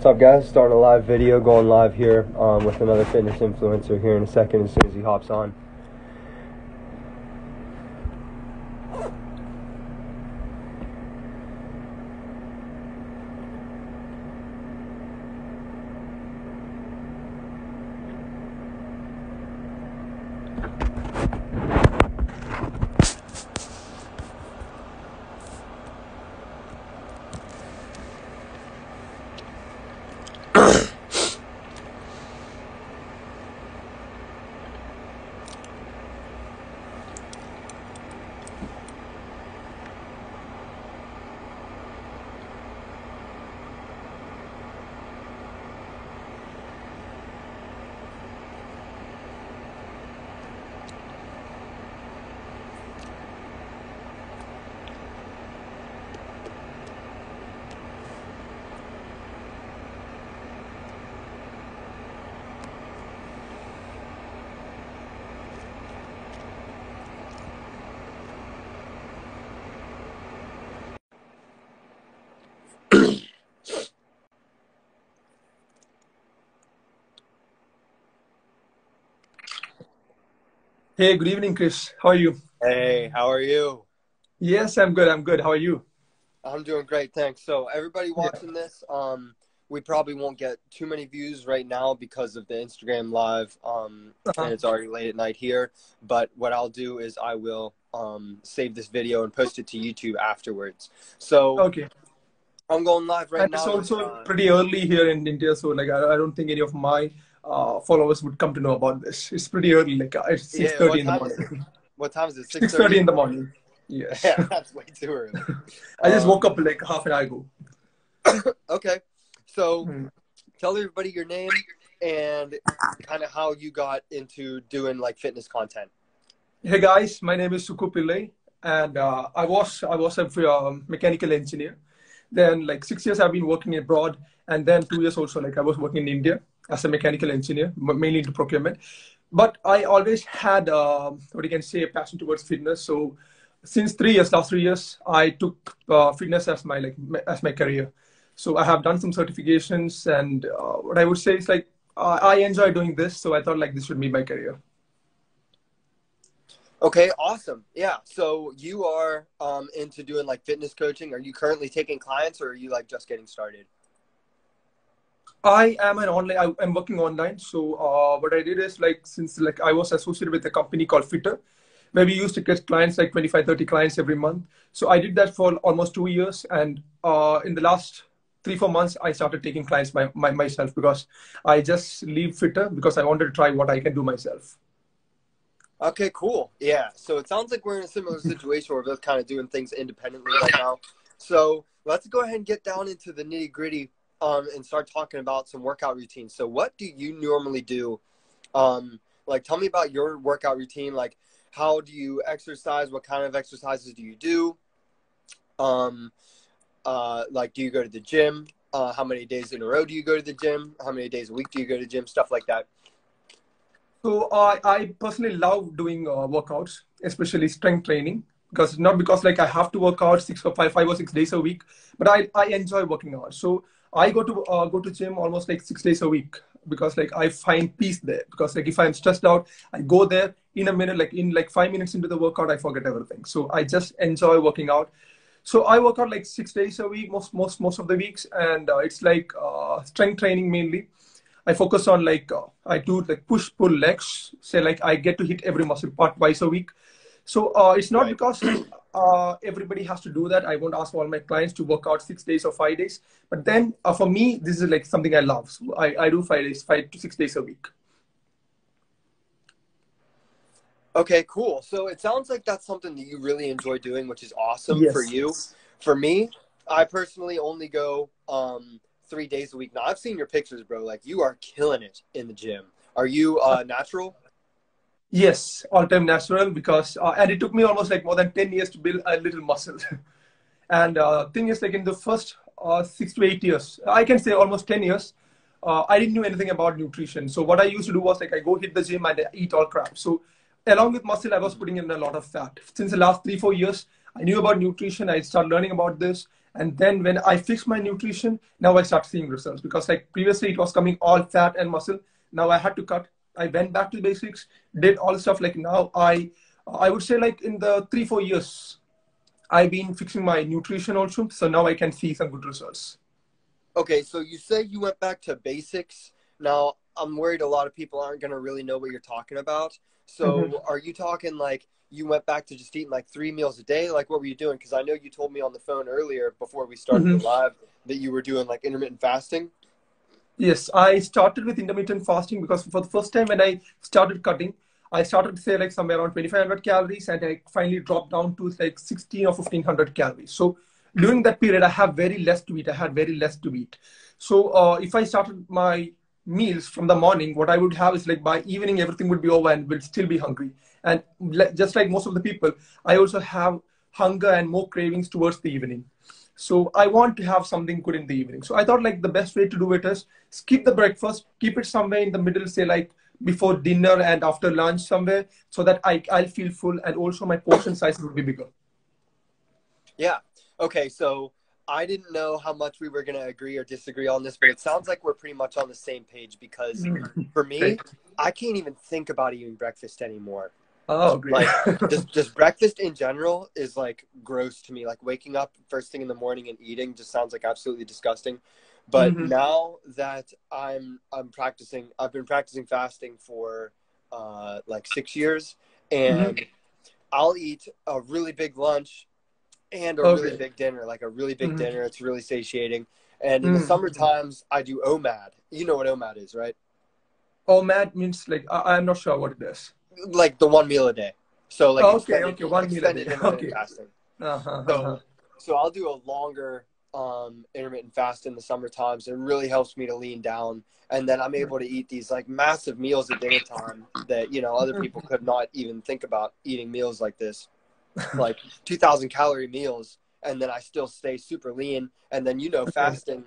What's up, guys? Starting a live video, going live here with another fitness influencer here in a second as soon as he hops on. Hey, good evening, Chris. How are you? Hey, how are you? Yes, I'm good. I'm good. How are you? I'm doing great, thanks. So everybody Yeah. watching this, we probably won't get too many views right now because of the Instagram live, and it's already late at night here. But what I'll do is I will save this video and post it to YouTube afterwards. So Okay. I'm going live right And it's now with also pretty early here in India, so like I don't think any of my followers would come to know about this. It's pretty early, like it's yeah. 6:30 in the morning. What time is it? 6:30 6:30? in the morning. Yes. Yeah, that's way too early. I just woke up like half an hour ago. Okay, so Hmm. tell everybody your name and kind of how you got into doing like fitness content. Hey guys, my name is Suku Pillai, and I was a mechanical engineer. Then like 6 years I've been working abroad, and then 2 years also like I was working in India as a mechanical engineer, mainly into procurement. But I always had what you can say a passion towards fitness. So since last 3 years, I took fitness as as my career. So I have done some certifications, and what I would say is like I enjoy doing this. So I thought like this should be my career. Okay, awesome. Yeah, so you are into doing like fitness coaching. Are you currently taking clients or are you like just getting started? I'm working online. So what I did is like, since like I was associated with a company called Fitter, where we used to get clients like 25, 30 clients every month. So I did that for almost 2 years. And in the last 3, 4 months, I started taking clients myself because I just leave Fitter because I wanted to try what I can do myself. Okay, cool. Yeah, so it sounds like we're in a similar situation where we're both kind of doing things independently right now. So let's go ahead and get down into the nitty gritty and start talking about some workout routines. So what do you normally do? Like, tell me about your workout routine. Like, how do you exercise? What kind of exercises do you do? Um, like, do you go to the gym? How many days in a row do you go to the gym? How many days a week do you go to the gym? Stuff like that. So I personally love doing workouts, especially strength training, because not because like I have to work out 5 or 6 days a week, but I enjoy working out. So I go to gym almost like 6 days a week because like I find peace there. Because like if I'm stressed out, I go there in a minute, like in like 5 minutes into the workout, I forget everything. So I just enjoy working out. So I work out like 6 days a week, most of the weeks, and it's like strength training mainly. I focus on like I do like push pull legs. Say like I get to hit every muscle part twice a week. So it's not Right. because like everybody has to do that. I won't ask all my clients to work out 6 days or 5 days. But then for me, this is like something I love. So I do 5 days, 5 to 6 days a week. Okay, cool. So it sounds like that's something that you really enjoy doing, which is awesome for Yes. you. For me, I personally only go 3 days a week. Now I've seen your pictures, bro. Like you are killing it in the gym. Are you natural? Yes, all-time natural because and it took me almost like more than 10 years to build a little muscle. And thing is, like in the first 6 to 8 years, I can say almost 10 years, I didn't know anything about nutrition. So what I used to do was like I go hit the gym and I eat all crap. So along with muscle, I was putting in a lot of fat. Since the last 3, 4 years, I knew about nutrition. I started learning about this, And then when I fixed my nutrition, now I start seeing results, because like previously it was coming all fat and muscle. Now I had to cut. I went back to the basics, did all the stuff. Like now I would say like in the 3-4 years, I've been fixing my nutrition also. So now I can see some good results. Okay, so you say you went back to basics. Now, I'm worried a lot of people aren't going to really know what you're talking about. So are you talking like you went back to just eating like 3 meals a day? Like, what were you doing? Because I know you told me on the phone earlier before we started the live that you were doing like intermittent fasting. Yes, I started with intermittent fasting because for the first time when I started cutting, I started say like somewhere around 2,500 calories, and I finally dropped down to like 16 or 1,500 calories. So during that period, I have very less to eat. I had very less to eat. So if I started my meals from the morning, what I would have is like by evening, everything would be over and will still be hungry. And just like most of the people, I also have hunger and more cravings towards the evening. So I want to have something good in the evening. So I thought like the best way to do it is skip the breakfast, keep it somewhere in the middle, say like before dinner and after lunch somewhere, so that I'll feel full, and also my portion size will be bigger. Yeah. Okay, so I didn't know how much we were going to agree or disagree on this, but it sounds like we're pretty much on the same page because for me, Great. I can't even think about eating breakfast anymore. Oh, great. Like just breakfast in general is like gross to me. Like waking up first thing in the morning and eating just sounds like absolutely disgusting. But now that I'm practicing, I've been practicing fasting for like 6 years, and I'll eat a really big lunch and a really Okay. big dinner, like a really big dinner. It's really satiating. And in the summer times, I do OMAD. You know what OMAD is, right? Oh, mad means like I'm not sure what it is. Like the 1 meal a day. So like Okay, okay, 1 meal a extended day. intermittent Okay. fasting. Uh-huh. So I'll do a longer intermittent fast in the summer times. It really helps me to lean down, and then I'm able to eat these like massive meals a day at a time that other people could not even think about eating meals like this, like 2,000 calorie meals, and then I still stay super lean. And then Okay. fasting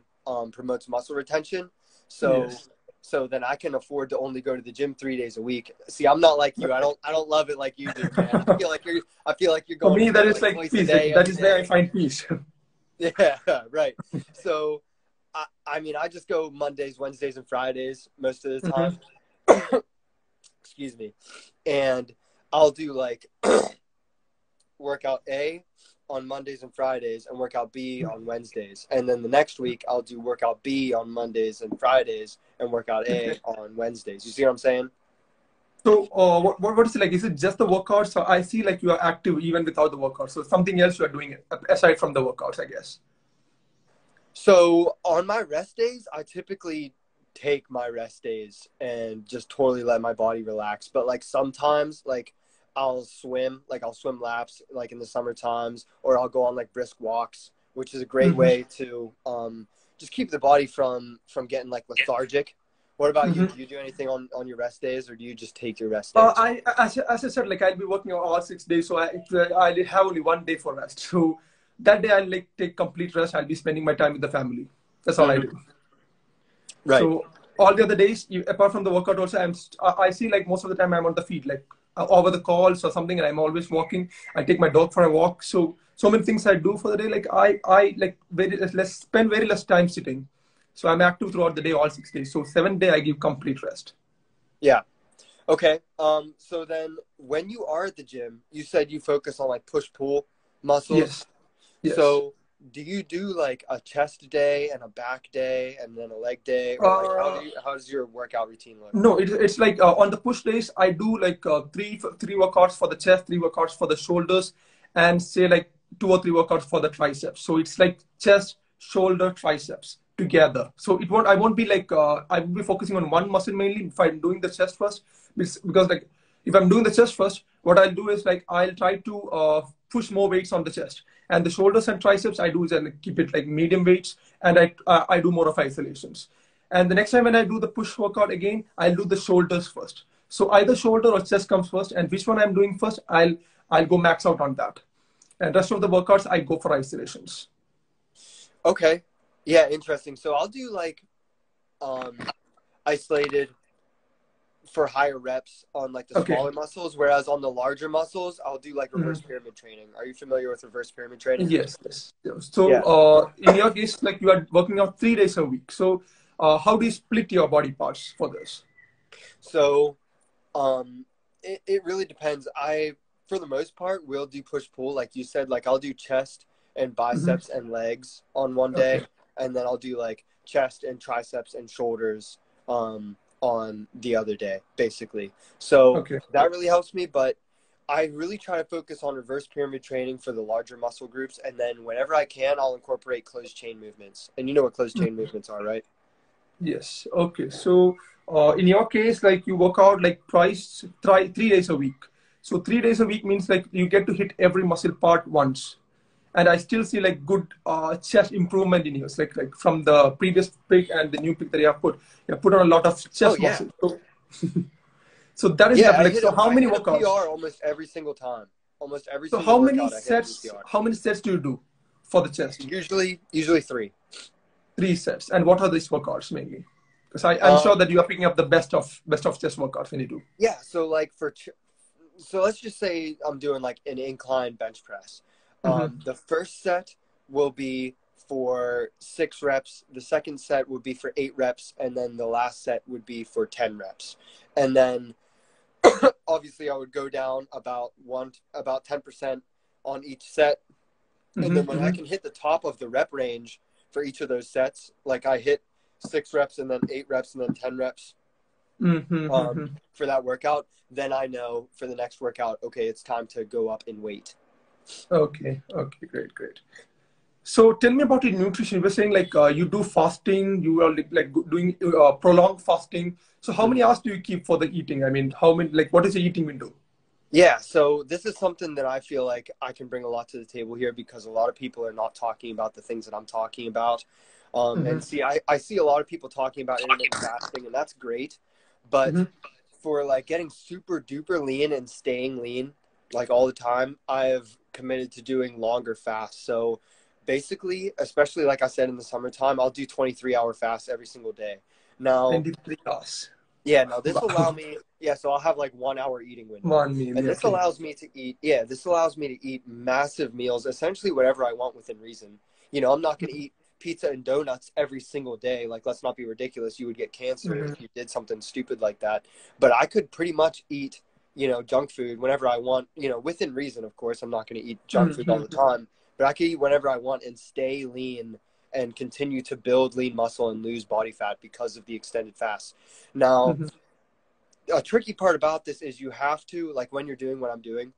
promotes muscle retention, so Yes. so then I can afford to only go to the gym 3 days a week. See, I'm not like you. I don't love it like you do, man. I feel like you're For going to me, that gym is like like twice a peace. day, Like, that every is where I day. find peace. Yeah, right. So, I mean, I just go Mondays, Wednesdays, and Fridays most of the time. Excuse me. And I'll do like workout A on Mondays and Fridays and workout B on Wednesdays. And then the next week, I'll do workout B on Mondays and Fridays and workout A Okay. on Wednesdays. You see what I'm saying? So, what is it like? Is it just the workouts? So I see like you are active even without the workouts. So something else you are doing aside from the workouts, I guess. So on my rest days, I typically take my rest days and just totally let my body relax. But like sometimes, like I'll swim laps like in the summer times, or I'll go on like brisk walks, which is a great Mm-hmm. way to just keep the body from getting like lethargic. What about you? Mm-hmm. Do you do anything on your rest days, or do you just take your rest days? As I said, like I'll be working all 6 days, so I have only one day for rest. So that day I'll like take complete rest. I'll be spending my time with the family. That's all I do. Right. So all the other days, apart from the workout, also I see like most of the time I'm on the feet, like over the calls or something, and I'm always walking. I take my dog for a walk. So many things I do for the day. Like I like very less spend very less time sitting. So I'm active throughout the day, all 6 days. So 7th day I give complete rest. Yeah. Okay. So then when you are at the gym, you said you focus on like push pull muscles. Yes. Yes. So do you do like a chest day and a back day and then a leg day, or like Uh, how does your workout routine look? no, it's like on the push days, I do like three workouts for the chest, 3 workouts for the shoulders, and say like 2 or 3 workouts for the triceps. So it's like chest, shoulder, triceps together. So it won't I won't be like I will be focusing on one muscle mainly if I'm doing the chest first, because like if I'm doing the chest first, what I'll do is like I'll try to push more weights on the chest, and the shoulders and triceps I do is I like, keep it like medium weights, and I do more of isolations. And the next time when I do the push workout again, I'll do the shoulders first. So either shoulder or chest comes first, and which one I'm doing first, I'll go max out on that. And rest of the workouts, I go for isolations. Okay. Yeah, interesting. So I'll do like um isolated for higher reps on like the Okay. smaller muscles, whereas on the larger muscles, I'll do like reverse pyramid training. Are you familiar with reverse pyramid training? Yes, yes. So, Yeah. in your case, like you are working out 3 days a week. So, how do you split your body parts for this? So, it really depends. For the most part, will do push pull, like you said. Like I'll do chest and Hmm. biceps and legs on one Okay. day, and then I'll do like chest and triceps and shoulders on the other day, basically. So Okay. that really helps me, but I really try to focus on reverse pyramid training for the larger muscle groups, and then whenever I can, I'll incorporate closed chain movements. And you know what closed chain movements are, right? Yes. Okay. So, in your case, like you work out like twice, 3 days a week. So 3 days a week means like you get to hit every muscle part once. And I still see like good chest improvement in yours, like from the previous pick and the new pick that you have put on a lot of Oh chest yeah, muscle. So, so that is yeah. that. Like, so how I many hit a workouts? PR almost every single time. Almost every So single how many workout, I hit a new sets? PR. How many sets do you do for the chest? Usually three. 3 sets. And what are these workouts mainly? Because I'm sure Um, that you are picking up the best of chest workouts when you do. yeah. So like so let's just say I'm doing like an incline bench press. Mm-hmm. The first set will be for 6 reps. The second set would be for 8 reps, and then the last set would be for 10 reps. And then obviously I would go down about 10% on each set. And then Mm-hmm. when I Mm-hmm. can hit the top of the rep range for each of those sets, like I hit 6 reps and then 8 reps and then 10 reps Mm-hmm. Mm-hmm. for that workout, then I know for the next workout, okay, it's time to go up in weight. Okay. Okay. Great. Great. So tell me about your nutrition. You were saying like you do fasting. You are like doing prolonged fasting. So how many Mhm. hours do you keep for the eating? I mean, how many? Like, what is the eating window? Yeah, so this is something that I feel like I can bring a lot to the table here because a lot of people are not talking about the things that I'm talking about. Mm-hmm. And see, I see a lot of people talking about intermittent fasting, and that's great. But Mm-hmm. for like getting super duper lean and staying lean like all the time, I have committed to doing longer fasts. So basically, especially like I said in the summertime, I'll do 23-hour fasts every single day. Now, 23 hours. yeah, no, this will allow Wow. me, yeah, so I'll have like 1 hour eating window. One meal. And Yeah, this okay. allows me to eat, yeah, this allows me to eat massive meals, essentially whatever I want within reason. You know, I'm not going to eat pizza and donuts every single day. Like, let's not be ridiculous. You would get cancer Mm-hmm. if you did something stupid like that. But I could pretty much eat, junk food whenever I want, within reason, of course. I'm not going to eat junk food all the Mm-hmm. time, but I could eat whenever I want and stay lean and continue to build lean muscle and lose body fat because of the extended fast. Now, Mm-hmm. a tricky part about this is you have to, like when you're doing what I'm doing,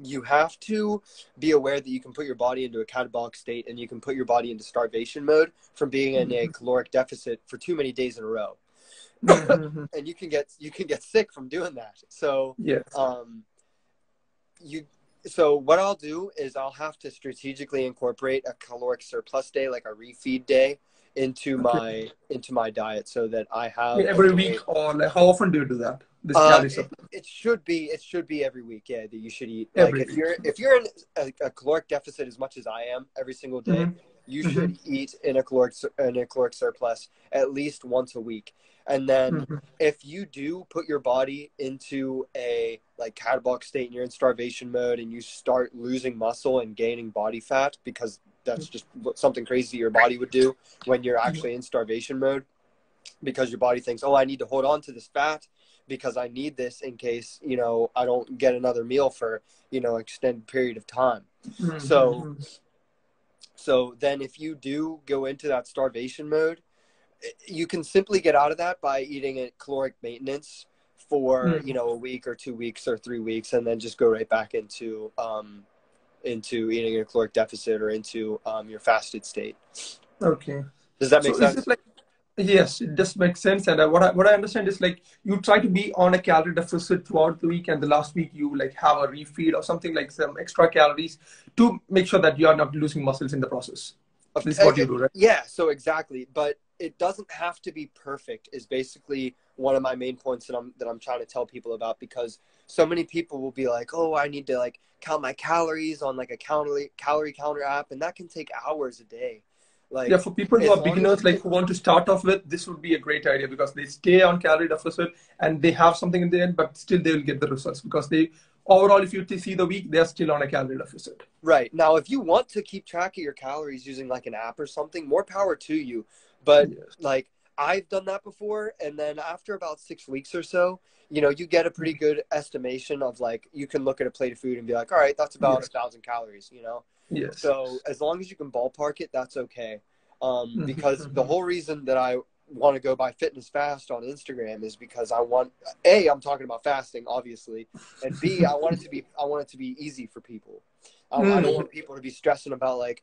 you have to be aware that you can put your body into a catabolic state and you can put your body into starvation mode from being in a caloric deficit for too many days in a row. Mm-hmm. And you can get sick from doing that. So Yes. um you so what I'll do is I'll have to strategically incorporate a caloric surplus day, like a refeed day, into Okay. my diet so that I I mean, have a every day. week or like how often do you do that? This calorie It, supply it should be every week. Yeah, that you should eat. Like every if week. you're in a caloric deficit as much as I am every single day, you Mm-hmm. Mm-hmm. should eat in a caloric surplus at least once a week. And then Mm-hmm. if you do put your body into a like catabolic state and you're in starvation mode and you start losing muscle and gaining body fat because that's just something crazy your body would do when you're actually in starvation mode because your body thinks, oh, I need to hold on to this fat because I need this in case, I don't get another meal for, extended period of time. So, Mm-hmm. so then if you do go into that starvation mode, you can simply get out of that by eating at caloric maintenance for, Mm-hmm. a week or 2 weeks or 3 weeks, and then just go right back into eating in a caloric deficit or into your fasted state. Okay. Does that make So is it sense? like yes, it does make sense. And what I understand is like you try to be on a calorie deficit throughout the week, and the last week you like have a refeed or something like some extra calories to make sure that you are not losing muscles in the process. This is what you do, right? Yeah, so exactly, but it doesn't have to be perfect is basically one of my main points that I'm trying to tell people about, because so many people will be like, "Oh, I need to like count my calories on like a calorie counter app," and that can take hours a day. Yeah, Like for people who as are long as beginners, like who want to start off with, this would be a great idea because they stay on calorie deficit and they have something in the end, but still they will get the results because they overall, if you see the week, they're still on a calorie deficit. right now, if you want to keep track of your calories using like an app or something, more power to you. But Yes. like I've done that before, and then after about 6 weeks or so, you get a pretty good estimation of like you can look at a plate of food and be like, all right, that's about a Yes. thousand calories. Yes. So as long as you can ballpark it, that's okay. Because the Mm-hmm. whole reason that I want to go by Fitness Fast on Instagram is because I want A, I'm talking about fasting, obviously, and B, I want it to be easy for people. I don't Mm. want people to be stressing about like,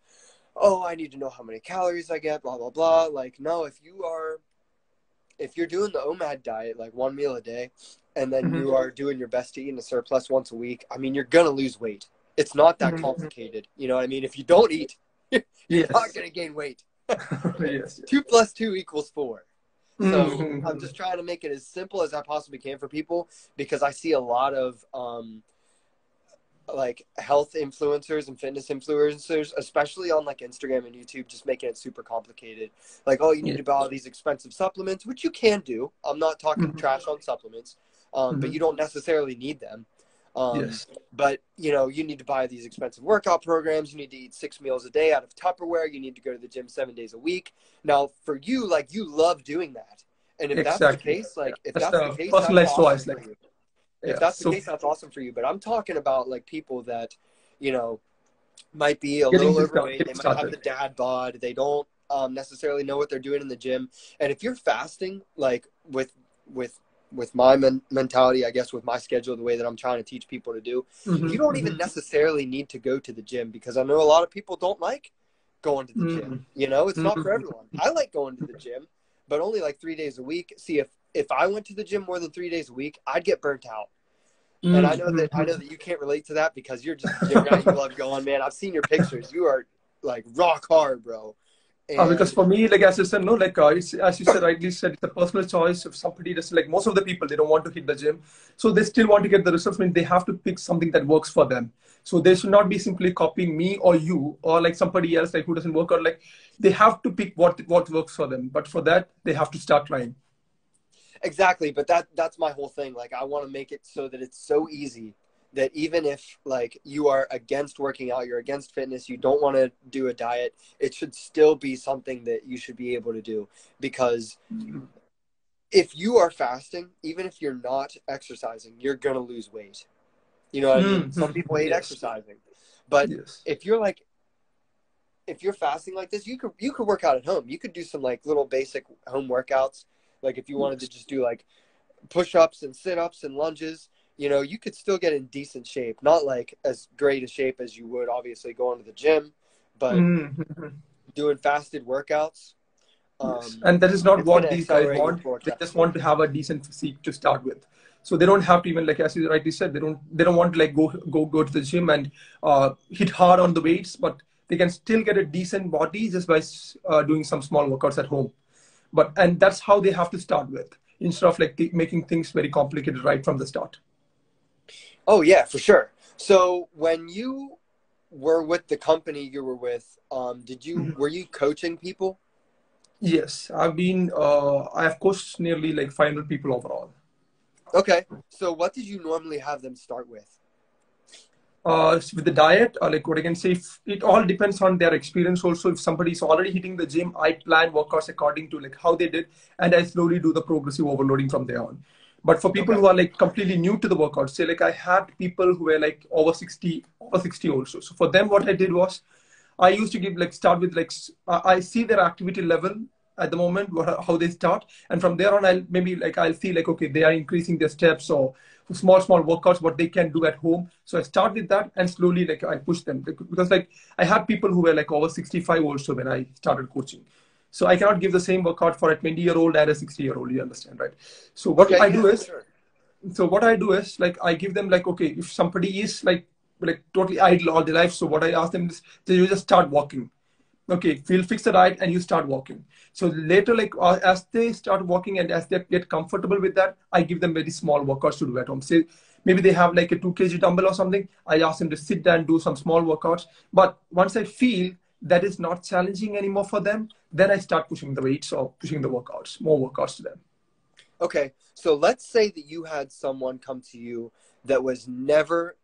oh, I need to know how many calories I get, blah blah blah. Like, no, if you're doing the OMAD diet, like one meal a day, and then Mm-hmm. you are doing your best to eat in a surplus once a week, I mean, you're gonna lose weight. It's not that Mm-hmm. complicated. You know what I mean? If you don't eat, you're not Yes. gonna gain weight. Yes. 2 + 2 = 4. So I'm Mm-hmm. just trying to make it as simple as I possibly can for people because I see a lot of like health influencers and fitness influencers, especially on like Instagram and YouTube, just making it super complicated. Like, oh, you need Yeah. to buy all these expensive supplements, which you can do. I'm not talking Mm-hmm. trash on supplements, but Mm-hmm. you don't necessarily need them. Um, Yes. but you need to buy these expensive workout programs. You need to eat 6 meals a day out of Tupperware. You need to go to the gym 7 days a week. Now, for you, like you love doing that, and if that's the Exactly. case, Yeah. like if That's that's the the case, that's personalized awesome choice. for Like, you. If yeah. that's the So case, that's awesome for you. But I'm talking about like people that, you know, might be a getting little this done, overweight. They getting might have the started. dad bod. They don't necessarily know what they're doing in the gym. And if you're fasting, like with with my mentality, I guess with my schedule, the way that I'm trying to teach people to do, you Mm-hmm. don't even Mm-hmm. necessarily need to go to the gym because I know a lot of people don't like going to the gym. It's not for Mm-hmm. everyone. I like going to the gym, but only like 3 days a week. See, if I went to the gym more than 3 days a week, I'd get burnt out. And I know that you can't relate to that because you're just a gym rat. You love going, man. I've seen your pictures. You are like rock hard, bro. Because And for me, like as you said, no, like it's, as you said, rightly said, it's a personal choice. If somebody doesn't like, most of the people, they don't want to hit the gym, so they still want to get the results. I mean, they have to pick something that works for them. So they should not be simply copying me or you or like somebody else like who doesn't work out. Like they have to pick what works for them. But for that, they have to start trying. exactly, but that's my whole thing. Like I want to make it so that it's so easy that even if like you are against working out, you're against fitness, you don't want to do a diet, it should still be something that you should be able to do because if you are fasting, even if you're not exercising, you're going to lose weight. You know what I mean? Some people hate Yes, exercising. But yes, if you're like if you're fasting like this, you could work out at home. You could do some like little basic home workouts. Like if you wanted to yes. just do like push-ups and sit-ups and lunges, you could still get in decent shape. Not like as great a shape as you would obviously going to the gym, but Mhm. doing fasted workouts, Yes, and that is not it's going what to these guys accelerate your want. floor They just testing. want to have a decent physique to start with. So they don't have to even like as you rightly said, they don't want to like go to the gym and hit hard on the weights, but they can still get a decent body just by doing some small workouts at home. But and that's how they have to start with instead of like making things very complicated right from the start. Oh yeah, for sure. So when you were with the company you were with, were you coaching people? Yes, I have coached nearly like 500 people overall. Okay. So what did you normally have them start with? With the diet, like what I can say, if it all depends on their experience. Also, if somebody is already hitting the gym, I plan workouts according to like how they did, and I slowly do the progressive overloading from there on. But for people Okay. who are like completely new to the workout, say like I had people who were like over 60 also. So for them, what I did was I used to give like start with like I see their activity level at the moment, how they start, and from there on, I'll see like okay, they are increasing their steps or small workouts what they can do at home. So I start with that and slowly like I push them because like I had people who were like over 65 also when I started coaching. So I cannot give the same workout for a 20-year-old and a 60-year-old. You understand, right? So Okay. Yeah, for sure. what I do is like I give them like okay, if somebody is like totally idle all their life, so what I ask them is you just start walking. Okay, we'll fix the diet and you start walking. So later, like as they start walking and as they get comfortable with that, I give them very small workouts to do at home. Say maybe they have like a 2 kg dumbbell or something. I ask them to sit there and do some small workouts. But once I feel that is not challenging anymore for them, then I start pushing the weights or pushing the workouts, more workouts to them. Okay, so let's say that you had someone come to you that was never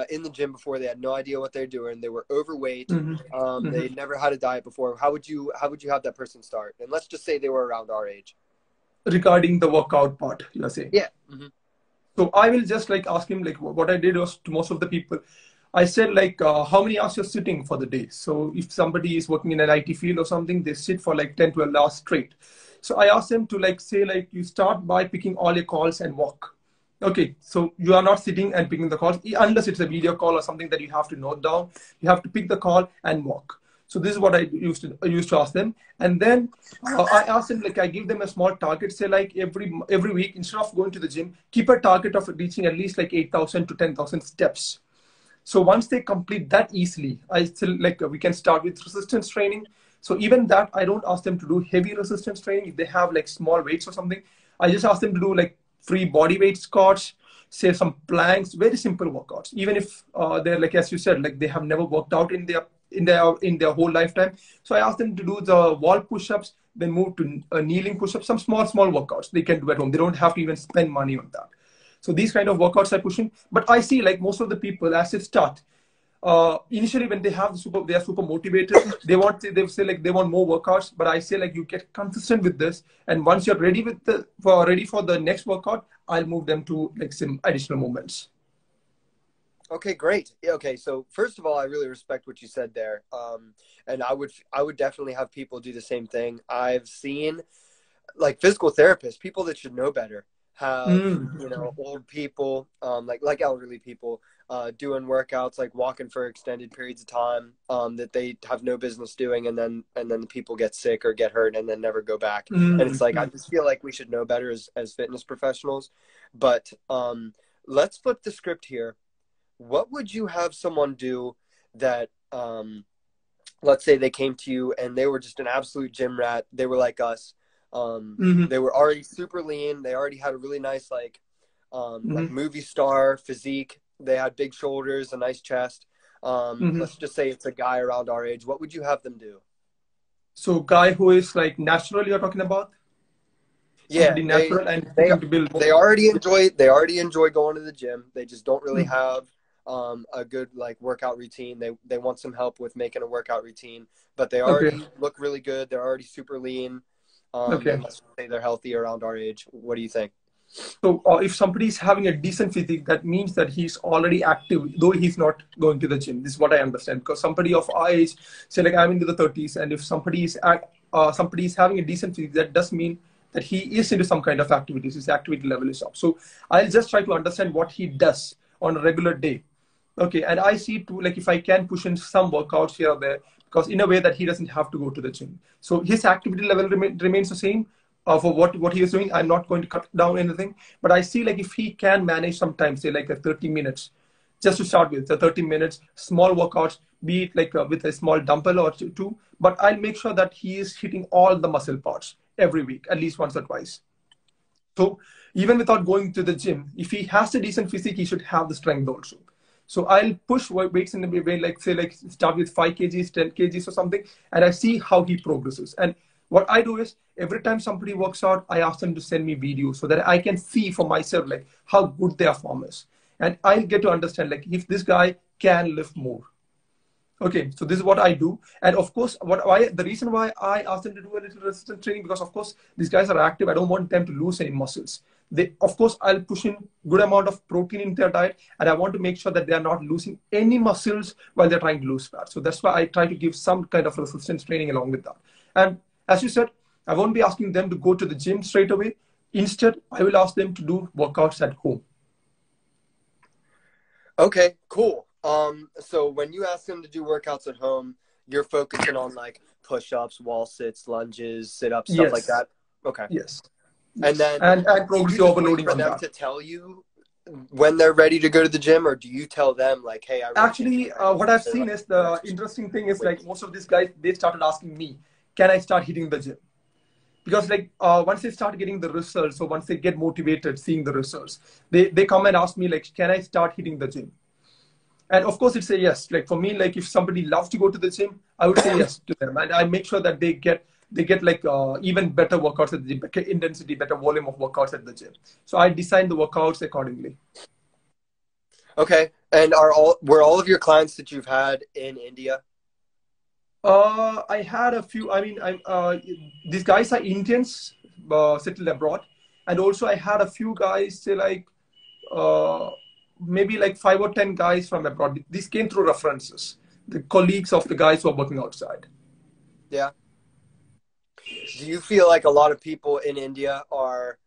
in the gym before. They had no idea what they're doing. They were overweight. They never had a diet before. How would you have that person start? And let's just say they were around our age. Regarding the workout part, you're saying? Yeah. So I will just like ask him, like what I did was to most of the people, I said like, how many hours you're sitting for the day? So if somebody is working in an IT field or something, they sit for like 10, 12 hours straight. So I asked them to like say like, you start by picking all your calls and walk. Okay, so you are not sitting and picking the calls unless it's a video call or something that you have to note down. You have to pick the call and walk. So this is what I used to ask them. And then I asked them, like I give them a small target, say like every week, instead of going to the gym, keep a target of reaching at least like 8,000 to 10,000 steps. So once they complete that easily, I still like we can start with resistance training. So even that, I don't ask them to do heavy resistance training. If they have like small weights or something, I just ask them to do like free body weight squats, say some planks, very simple workouts. Even if they're like, as you said, like they have never worked out in their whole lifetime. So I ask them to do the wall push-ups, then move to kneeling push-ups, some small workouts they can do at home. They don't have to even spend money on that. So these kind of workouts are pushing. But I see like most of the people, as they start, initially when they are super motivated, they say like they want more workouts. But I say like you get consistent with this, and once you're ready for the next workout, I'll move them to like some additional movements. Okay, great. Okay, so first of all, I really respect what you said there, and I would definitely have people do the same thing. I've seen like physical therapists, people that should know better, have old people, like elderly people, doing workouts like walking for extended periods of time that they have no business doing, and then the people get sick or get hurt and then never go back. And it's like I just feel like we should know better as fitness professionals. But let's flip the script here. What would you have someone do that, let's say they came to you and they were just an absolute gym rat. They were like us. They were already super lean. They already had a really nice, like movie star physique. They had big shoulders, a nice chest. Let's just say it's a guy around our age. What would you have them do? So guy who is like natural, you're talking about? Yeah, they already enjoy going to the gym. They just don't really have a good like workout routine. They want some help with making a workout routine, but they already look really good. They're already super lean. And let's say they're healthy around our age. What do you think? So if somebody is having a decent physique, that means that he's already active, though he's not going to the gym. This is what I understand. Because somebody of our age, say like I'm into the 30s, and if somebody is having a decent physique, that does mean that he is into some kind of activities. His activity level is up. So I'll just try to understand what he does on a regular day. Okay, and I see to like if I can push in some workouts here or there, because in a way that he doesn't have to go to the gym. So his activity level remains the same for what he is doing. I'm not going to cut down anything, but I see like if he can manage sometimes, say like a 30 minutes, just to start with, the 30 minutes, small workouts, be it like with a small dumbbell or two, but I'll make sure that he is hitting all the muscle parts every week, at least once or twice. So even without going to the gym, if he has a decent physique, he should have the strength also. So I'll push weights in a way, like say, like start with 5 kgs, 10 kgs or something, and I see how he progresses. And what I do is every time somebody works out, I ask them to send me videos so that I can see for myself, like how good their form is. And I'll get to understand, like if this guy can lift more. Okay, so this is what I do. And of course, the reason why I ask them to do a little resistance training, because of course, these guys are active. I don't want them to lose any muscles. Of course, I'll push in good amount of protein in their diet, and I want to make sure that they are not losing any muscles while they're trying to lose fat. So that's why I try to give some kind of resistance training along with that. And as you said, I won't be asking them to go to the gym straight away. Instead, I will ask them to do workouts at home. Okay, cool. So when you ask them to do workouts at home, you're focusing on like push-ups, wall sits, lunges, sit-ups, stuff like that. Okay. Yes. And then and progressive overloading for them to tell you when they're ready to go to the gym, or do you tell them like, hey, actually what I've seen is the interesting thing is like most of these guys, they started asking me, can I start hitting the gym? Because like once they start getting the results, so once they get motivated seeing the results, they come and ask me like, can I start hitting the gym? And of course, it's a yes. Like for me, like if somebody loves to go to the gym, I would say yes to them, and I make sure that they get like even better workouts at the gym, better intensity, better volume of workouts at the gym. So I design the workouts accordingly. Okay. And were all of your clients that you've had in India? I had a few. I mean, these guys are Indians settled abroad, and also I had a few guys, say like uh, maybe like 5 or 10 guys from abroad. These came through references, the colleagues of the guys who are working outside. Yeah. Do you feel like a lot of people in India are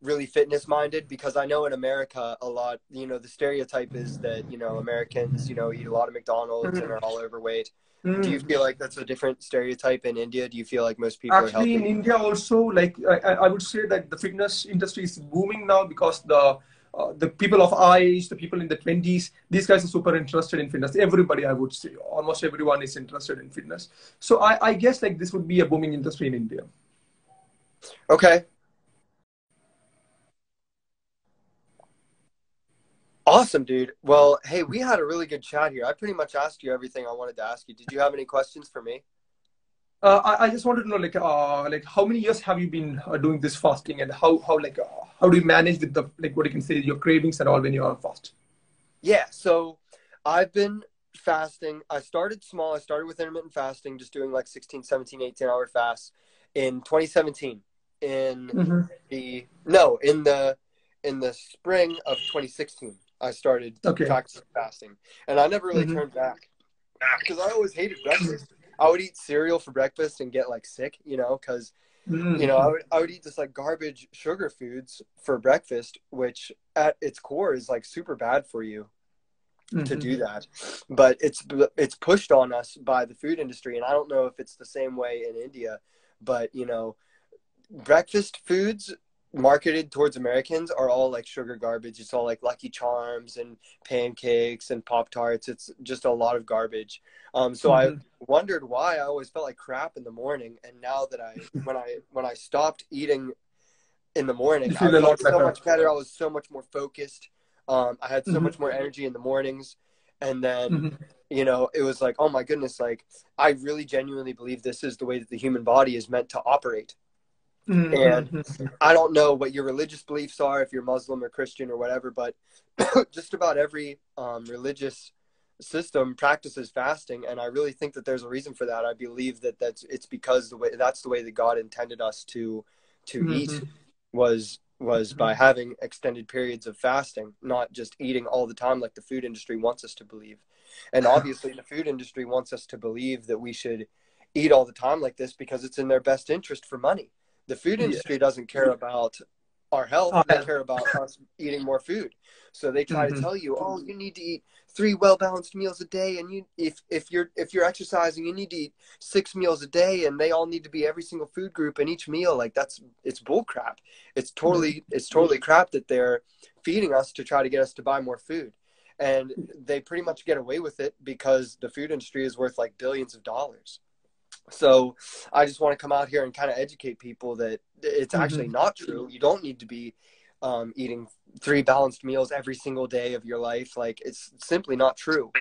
really fitness minded? Because I know in America a lot, the stereotype is that, Americans, eat a lot of McDonald's and are all overweight. Do you Mm. feel like that's a different stereotype in India? Do you feel like most people are Actually, in healthy? India also, like I would say that the fitness industry is booming now because the people of our age, the people in the 20s, these guys are super interested in fitness. Everybody, I would say, almost everyone is interested in fitness. So I guess like this would be a booming industry in India. Okay. Awesome, dude. Well, hey, we had a really good chat here. I pretty much asked you everything I wanted to ask you. Did you have any questions for me? I just wanted to know like how many years have you been doing this fasting, and how do you manage with the like what you can say your cravings and all when you're on fast? Yeah, so I've been fasting. I started small. I started with intermittent fasting, just doing like 16, 17, 18-hour fasts in 2017. In Hmm. in the spring of 2016, I started Okay. practicing fasting. And I never really Hmm. turned back because I always hated breakfast. I would eat cereal for breakfast and get like sick, because Hmm. I would eat this like garbage sugar foods for breakfast, which at its core is like super bad for you to Hmm. do that. But it's pushed on us by the food industry, and I don't know if it's the same way in India, but breakfast foods marketed towards Americans are all like sugar garbage. It's all like Lucky Charms and pancakes and Pop Tarts. It's just a lot of garbage. So I Hmm. wondered why I always felt like crap in the morning, and now that when I stopped eating in the morning, You I feel a lot felt so better. much better. I was so much more focused. I had so Hmm. much more energy in the mornings, and then Hmm. it was like, oh my goodness, like I really genuinely believe this is the way that the human body is meant to operate. And Hmm. I don't know what your religious beliefs are, if you're Muslim or Christian or whatever, but just about every religious system practices fasting, and I really think that there's a reason for that. I believe that it's because that's the way that God intended us to eat Hmm. was by having extended periods of fasting, not just eating all the time like the food industry wants us to believe. And obviously, the food industry wants us to believe that we should eat all the time like this because it's in their best interest for money. The food Yeah. industry doesn't care about our health, they care about us eating more food. So they try to Hmm. tell you, oh, you need to eat 3 well-balanced meals a day, and if you're exercising, you need to eat 6 meals a day, and they all need to be every single food group in each meal. Like it's bull crap. It's totally crap that they're feeding us to try to get us to buy more food. And they pretty much get away with it because the food industry is worth like billions of dollars. So I just want to come out here and kind of educate people that it's actually Hmm. not true. You don't need to be eating 3 balanced meals every single day of your life. Like it's simply not true.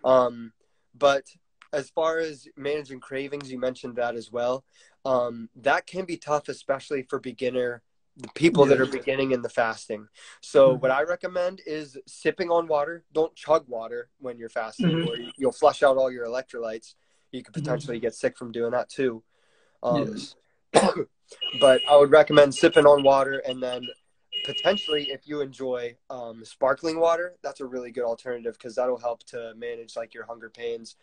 But as far as managing cravings, you mentioned that as well. That can be tough, especially for the people that are Yes. beginning in the fasting. So what Hmm. I recommend is sipping on water. Don't chug water when you're fasting, or Hmm. you'll flush out all your electrolytes. You could Hmm. potentially get sick from doing that too. Um, Yes. but I would recommend sipping on water, and then potentially if you enjoy sparkling water, that's a really good alternative because that'll help to manage like your hunger pains.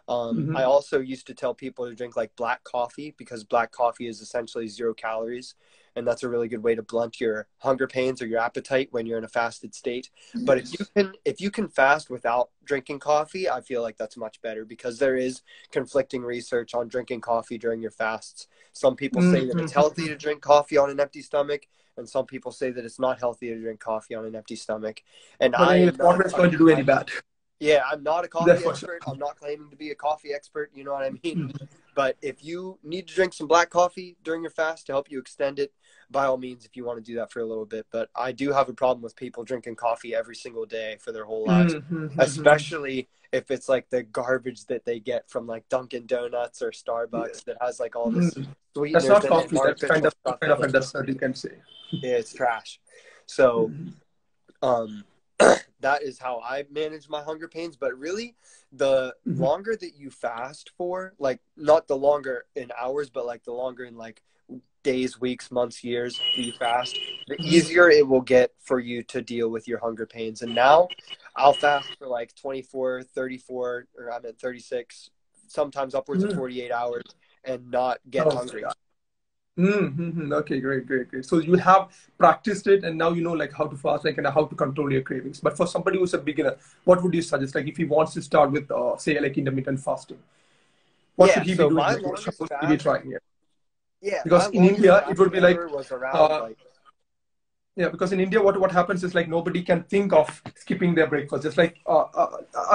I Hmm. also used to tell people to drink like black coffee because black coffee is essentially 0 calories, and that's a really good way to blunt your hunger pains or your appetite when you're in a fasted state. But Yes. if you can fast without drinking coffee, I feel like that's much better because there is conflicting research on drinking coffee during your fasts. Some people say that it's Hmm. healthy to drink coffee on an empty stomach, and some people say that it's not healthy to drink coffee on an empty stomach. And But I anyway, am it's not not it's going to do any bad. yeah, I'm not a That's coffee for sure. expert. I'm not claiming to be a coffee expert. You know what I mean? But if you need to drink some black coffee during your fast to help you extend it, by all means, if you want to do that for a little bit. But I do have a problem with people drinking coffee every single day for their whole lives, especially if it's like the garbage that they get from like Dunkin' Donuts or Starbucks that has like all this That's sweeteners not and coffee. That's artificial stuff kind in of a it. dessert, you can say. Yeah, it's trash. So, that is how I manage my hunger pains. But really, the longer that you fast for, like not the longer in hours, but like the longer in like days, weeks, months, years that you fast, the easier it will get for you to deal with your hunger pains. And now I'll fast for like 24, 34, or I'm at 36, sometimes upwards of 48 hours and not get hungry. Okay, great. So you have practiced it, and now you know like how to fast, like and how to control your cravings. But for somebody who's a beginner, what would you suggest? Like if he wants to start with, say, like intermittent fasting, what should he be doing? My Like, what longest should he be fast, trying? my Because in longest India, it fast would be like, ever was around like because in India, what happens is like nobody can think of skipping their breakfast. Just like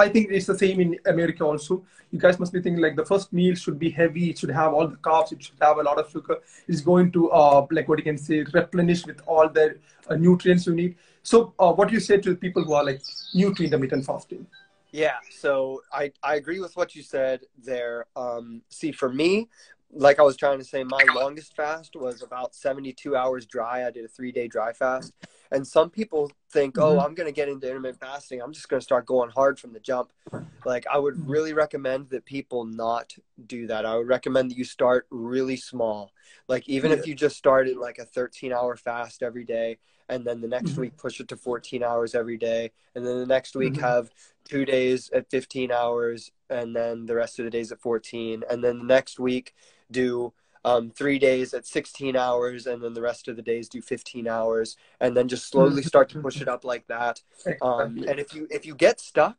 I think it's the same in America also. You guys must be thinking like the first meal should be heavy. It should have all the carbs. It should have a lot of sugar. It's going to like what you can say replenish with all the nutrients you need. So what do you say to people who are like new to intermittent fasting? Yeah, so I agree with what you said there. See, for me, like I was trying to say, my longest fast was about 72 hours dry. I did a 3-day dry fast. And some people think, oh, I'm going to get into intermittent fasting. I'm just going to start going hard from the jump. Like, I would really recommend that people not do that. I would recommend that you start really small. Like, even if you just started like a 13-hour fast every day, and then the next week push it to 14 hours every day, and then the next week have 2 days at 15 hours, and then the rest of the days at 14, and then the next week do 3 days at 16 hours, and then the rest of the days do 15 hours, and then just slowly start to push it up like that. And if you get stuck,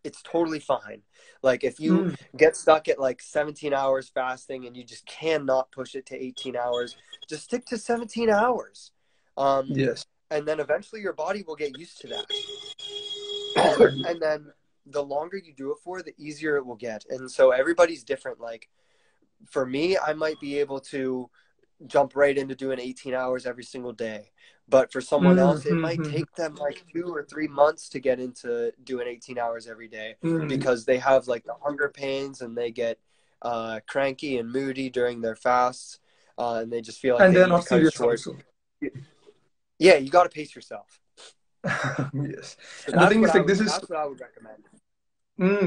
it's totally fine. Like if you get stuck at like 17 hours fasting and you just cannot push it to 18 hours, just stick to 17 hours. And then eventually your body will get used to that. And then the longer you do it for, the easier it will get. And so everybody's different. Like for me, I might be able to jump right into doing 18 hours every single day. But for someone else, it might take them like 2 or 3 months to get into doing 18 hours every day because they have like the hunger pains and they get cranky and moody during their fasts. And they just feel like they need to cut it short. Yeah, you got to pace yourself. Yes. So and the thing is, like, that's what I would recommend.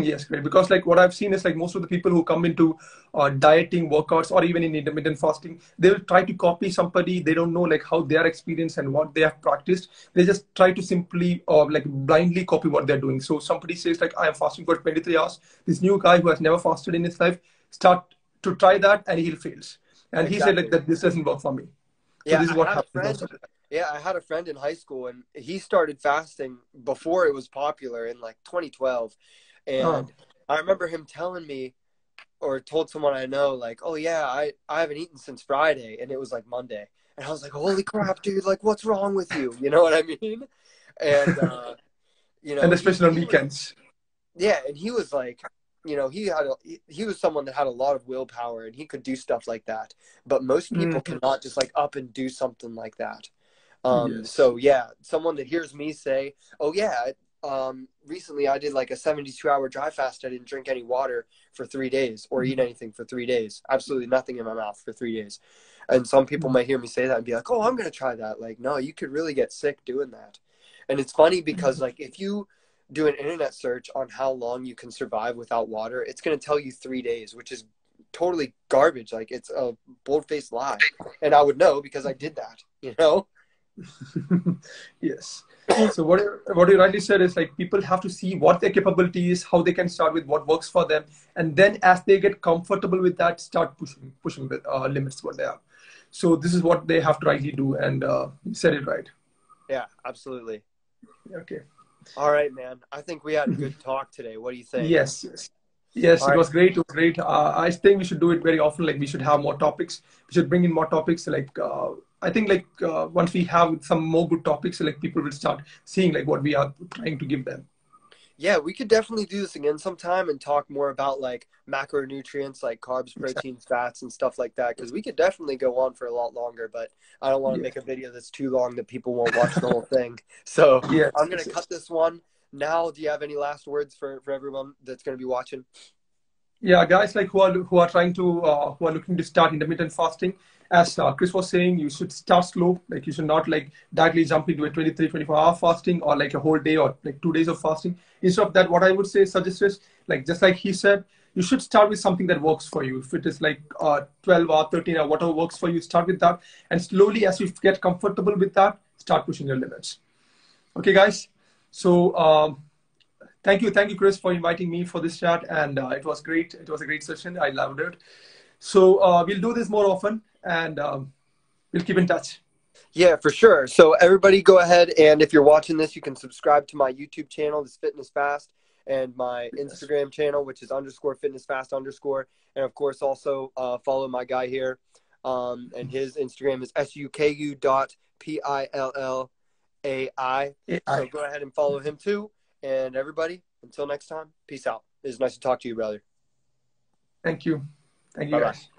Yes, great. Because like what I've seen is like most of the people who come into dieting workouts or even in intermittent fasting, they will try to copy somebody. They don't know like how their experience and what they have practiced. They just try to simply like blindly copy what they're doing. So somebody says like, I am fasting for 23 hours. This new guy who has never fasted in his life start to try that and he'll fails. And he said like that this doesn't work for me. So this is what happens. I had a friend in high school and he started fasting before it was popular in like 2012. And I remember him telling me or told someone I know, like, oh, yeah, I haven't eaten since Friday. And it was like Monday. And I was like, holy crap, dude, like, what's wrong with you? You know what I mean? And, you know, and especially on weekends. And he was like, you know, he was someone that had a lot of willpower and he could do stuff like that. But most people cannot just like up and do something like that. So, yeah, someone that hears me say, oh, yeah, recently I did like a 72-hour dry fast. I didn't drink any water for 3 days or eat anything for 3 days. Absolutely nothing in my mouth for 3 days. And some people might hear me say that and be like, oh, I'm going to try that. Like, no, you could really get sick doing that. And it's funny because like if you do an internet search on how long you can survive without water, it's going to tell you 3 days, which is totally garbage. Like it's a bold-faced lie. And I would know because I did that, you know? Yes. So what you rightly said is like people have to see what their capability is, how they can start with what works for them, and then as they get comfortable with that, start pushing the limits what they have. So this is what they have to rightly do, and you said it right. Yeah, absolutely. Okay. All right, man. I think we had a good talk today. What do you think? Yes. It was great. It was great. I think we should do it very often. Like we should have more topics. We should bring in more topics. Like I think like once we have some more good topics, like people will start seeing like what we are trying to give them. Yeah, we could definitely do this again sometime and talk more about like macronutrients like carbs, Exactly. proteins, fats, and stuff like that. Because we could definitely go on for a lot longer, but I don't want to Yeah. make a video that's too long that people won't watch the whole thing. So Yes, I'm gonna yes, yes. cut this one now. Do you have any last words for everyone that's gonna be watching? Yeah, guys like who are trying to who are looking to start intermittent fasting, as Chris was saying, you should start slow. Like you should not like directly jump into a 23, 24-hour fasting or like a whole day or like 2 days of fasting. Instead of that, what I would say suggest is like just like he said, you should start with something that works for you. If it is like 12 or 13 or whatever works for you, start with that, and slowly as you get comfortable with that, start pushing your limits. Okay, guys. So thank you, Chris, for inviting me for this chat, and it was great. It was a great session. I loved it. So we'll do this more often, and we'll keep in touch. Yeah, for sure. So everybody go ahead and if you're watching this, you can subscribe to my YouTube channel, this Fitness Fast, and my Yes. Instagram channel, which is underscore fitness fast underscore. And of course, also follow my guy here. And his Instagram is suku.pillai. So AI. go ahead and follow him too. And everybody, until next time, peace out. It was nice to talk to you, brother. Thank you. Thank you, Bye bye. guys.